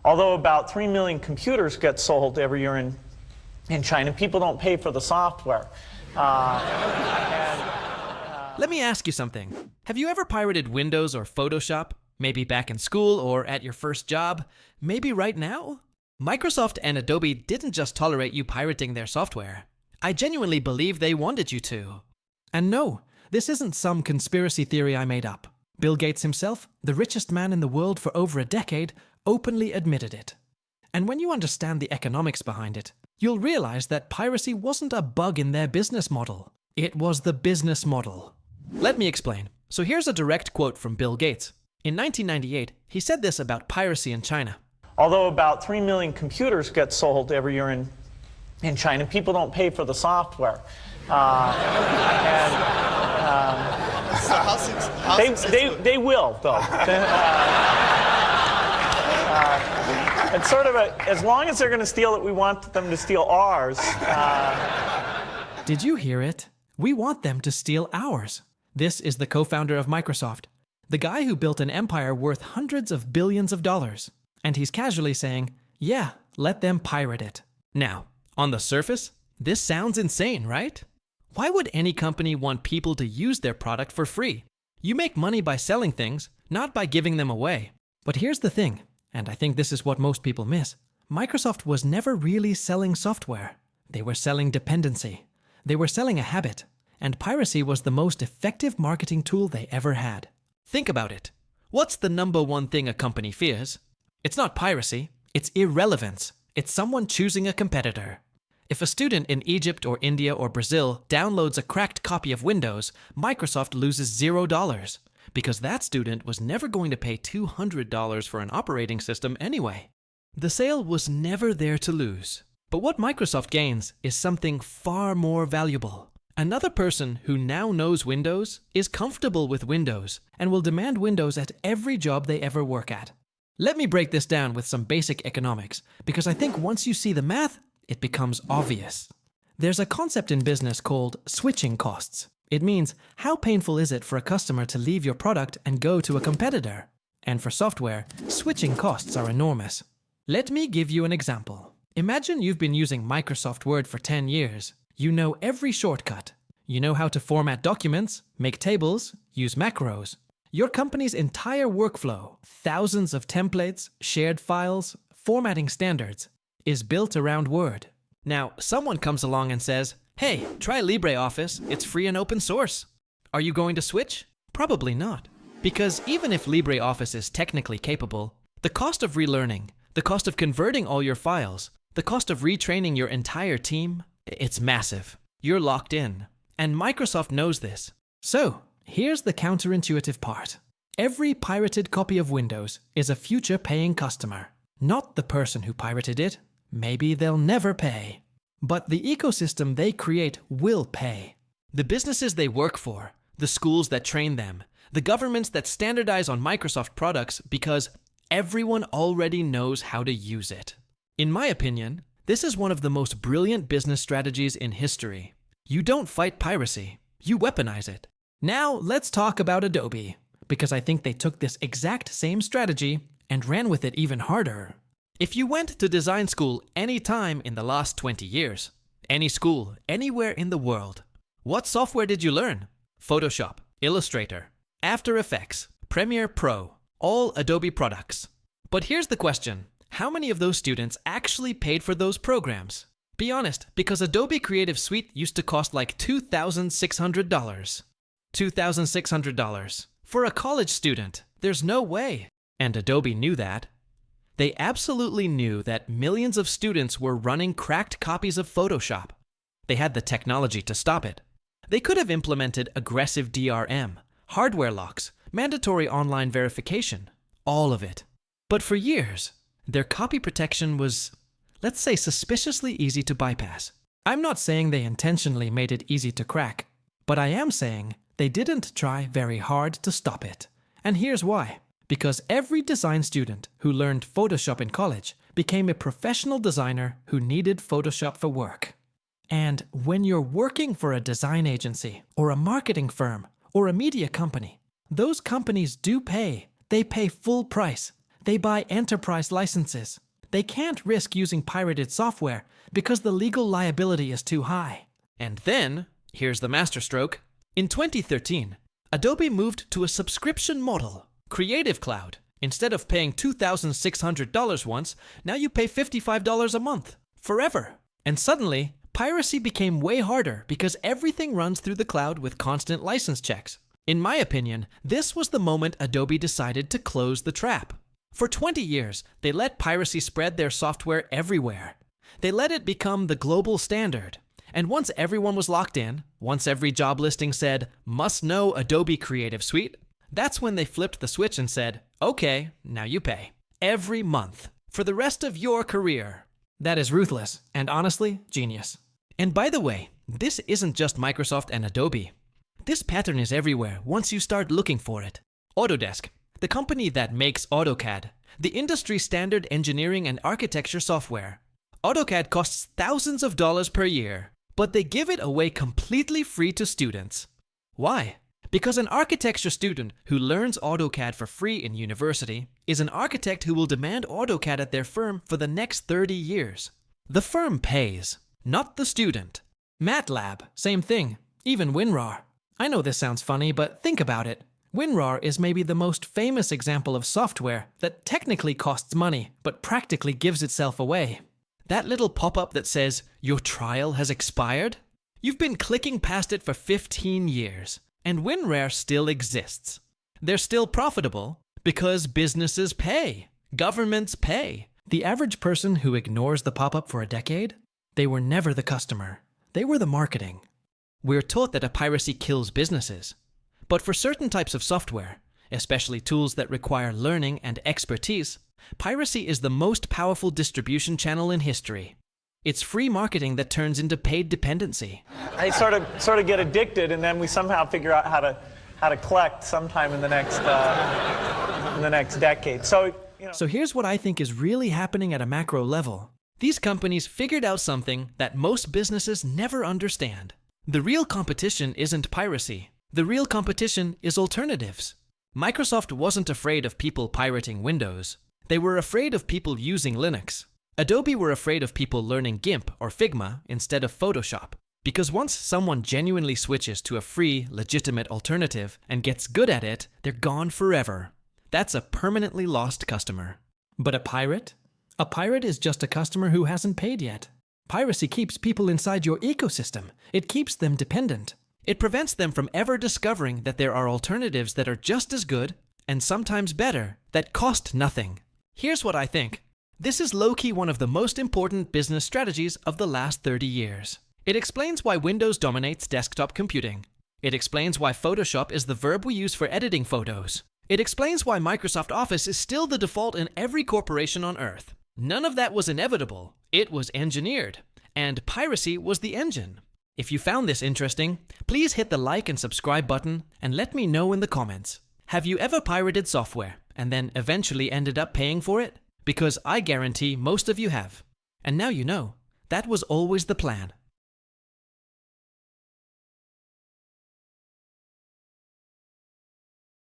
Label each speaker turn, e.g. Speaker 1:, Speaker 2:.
Speaker 1: Although about 3 million computers get sold every year in China, people don't pay for the software.
Speaker 2: Let me ask you something. Have you ever pirated Windows or Photoshop? Maybe back in school or at your first job? Maybe right now? Microsoft and Adobe didn't just tolerate you pirating their software. I genuinely believe they wanted you to. And no, this isn't some conspiracy theory I made up. Bill Gates himself, the richest man in the world for over a decade, openly admitted it. And when you understand the economics behind it, you'll realize that piracy wasn't a bug in their business model. It was the business model. Let me explain. So here's a direct quote from Bill Gates. In 1998, he said this about piracy in China.
Speaker 1: Although about 3 million computers get sold every year in China, people don't pay for the software. They will, though. It's sort of as long as they're going to steal it, we want them to steal ours.
Speaker 2: Did you hear it? We want them to steal ours. This is the co-founder of Microsoft, the guy who built an empire worth hundreds of billions of dollars. And he's casually saying, yeah, let them pirate it. Now, on the surface, this sounds insane, right? Why would any company want people to use their product for free? You make money by selling things, not by giving them away. But here's the thing, and I think this is what most people miss. Microsoft was never really selling software. They were selling dependency. They were selling a habit. And piracy was the most effective marketing tool they ever had. Think about it. What's the number one thing a company fears? It's not piracy, it's irrelevance. It's someone choosing a competitor. If a student in Egypt or India or Brazil downloads a cracked copy of Windows, Microsoft loses $0 because that student was never going to pay $200 for an operating system anyway. The sale was never there to lose. But what Microsoft gains is something far more valuable. Another person who now knows Windows is comfortable with Windows and will demand Windows at every job they ever work at. Let me break this down with some basic economics, because I think once you see the math, it becomes obvious. There's a concept in business called switching costs. It means how painful is it for a customer to leave your product and go to a competitor? And for software, switching costs are enormous. Let me give you an example. Imagine you've been using Microsoft Word for 10 years. You know every shortcut. You know how to format documents, make tables, use macros. Your company's entire workflow, thousands of templates, shared files, formatting standards, is built around Word. Now, someone comes along and says, hey, try LibreOffice, it's free and open source. Are you going to switch? Probably not. Because even if LibreOffice is technically capable, the cost of relearning, the cost of converting all your files, the cost of retraining your entire team, it's massive. You're locked in. And Microsoft knows this. So, here's the counterintuitive part. Every pirated copy of Windows is a future paying customer. Not the person who pirated it. Maybe they'll never pay. But the ecosystem they create will pay. The businesses they work for, the schools that train them, the governments that standardize on Microsoft products because everyone already knows how to use it. In my opinion, this is one of the most brilliant business strategies in history. You don't fight piracy, you weaponize it. Now let's talk about Adobe, because I think they took this exact same strategy and ran with it even harder. If you went to design school any time in the last 20 years, any school, anywhere in the world, what software did you learn? Photoshop, Illustrator, After Effects, Premiere Pro, all Adobe products. But here's the question. How many of those students actually paid for those programs? Be honest, because Adobe Creative Suite used to cost like $2,600. $2,600. For a college student, there's no way. And Adobe knew that. They absolutely knew that millions of students were running cracked copies of Photoshop. They had the technology to stop it. They could have implemented aggressive DRM, hardware locks, mandatory online verification, all of it. But for years, their copy protection was, let's say, suspiciously easy to bypass. I'm not saying they intentionally made it easy to crack, but I am saying they didn't try very hard to stop it. And here's why. Because every design student who learned Photoshop in college became a professional designer who needed Photoshop for work. And when you're working for a design agency, or a marketing firm, or a media company, those companies do pay. They pay full price. They buy enterprise licenses. They can't risk using pirated software because the legal liability is too high. And then, here's the masterstroke. In 2013, Adobe moved to a subscription model, Creative Cloud. Instead of paying $2,600 once, now you pay $55 a month, forever. And suddenly, piracy became way harder because everything runs through the cloud with constant license checks. In my opinion, this was the moment Adobe decided to close the trap. For 20 years, they let piracy spread their software everywhere. They let it become the global standard. And once everyone was locked in, once every job listing said, "Must know Adobe Creative Suite," that's when they flipped the switch and said, "Okay, now you pay. Every month. For the rest of your career." That is ruthless, and honestly, genius. And by the way, this isn't just Microsoft and Adobe. This pattern is everywhere once you start looking for it. Autodesk, the company that makes AutoCAD, the industry standard engineering and architecture software. AutoCAD costs thousands of dollars per year, but they give it away completely free to students. Why? Because an architecture student who learns AutoCAD for free in university is an architect who will demand AutoCAD at their firm for the next 30 years. The firm pays, not the student. MATLAB, same thing. Even WinRAR. I know this sounds funny, but think about it. WinRAR is maybe the most famous example of software that technically costs money, but practically gives itself away. That little pop-up that says, "Your trial has expired"? You've been clicking past it for 15 years, and WinRAR still exists. They're still profitable because businesses pay. Governments pay. The average person who ignores the pop-up for a decade, they were never the customer. They were the marketing. We're taught that a piracy kills businesses. But for certain types of software, especially tools that require learning and expertise, piracy is the most powerful distribution channel in history. It's free marketing that turns into paid dependency.
Speaker 1: They sort of get addicted, and then we somehow figure out how to collect sometime in the next decade. So
Speaker 2: here's what I think is really happening at a macro level. These companies figured out something that most businesses never understand. The real competition isn't piracy. The real competition is alternatives. Microsoft wasn't afraid of people pirating Windows. They were afraid of people using Linux. Adobe were afraid of people learning GIMP or Figma instead of Photoshop. Because once someone genuinely switches to a free, legitimate alternative and gets good at it, they're gone forever. That's a permanently lost customer. But a pirate? A pirate is just a customer who hasn't paid yet. Piracy keeps people inside your ecosystem. It keeps them dependent. It prevents them from ever discovering that there are alternatives that are just as good, and sometimes better, that cost nothing. Here's what I think. This is low-key one of the most important business strategies of the last 30 years. It explains why Windows dominates desktop computing. It explains why Photoshop is the verb we use for editing photos. It explains why Microsoft Office is still the default in every corporation on Earth. None of that was inevitable. It was engineered. And piracy was the engine. If you found this interesting, please hit the like and subscribe button and let me know in the comments. Have you ever pirated software and then eventually ended up paying for it? Because I guarantee most of you have. And now you know. That was always the plan.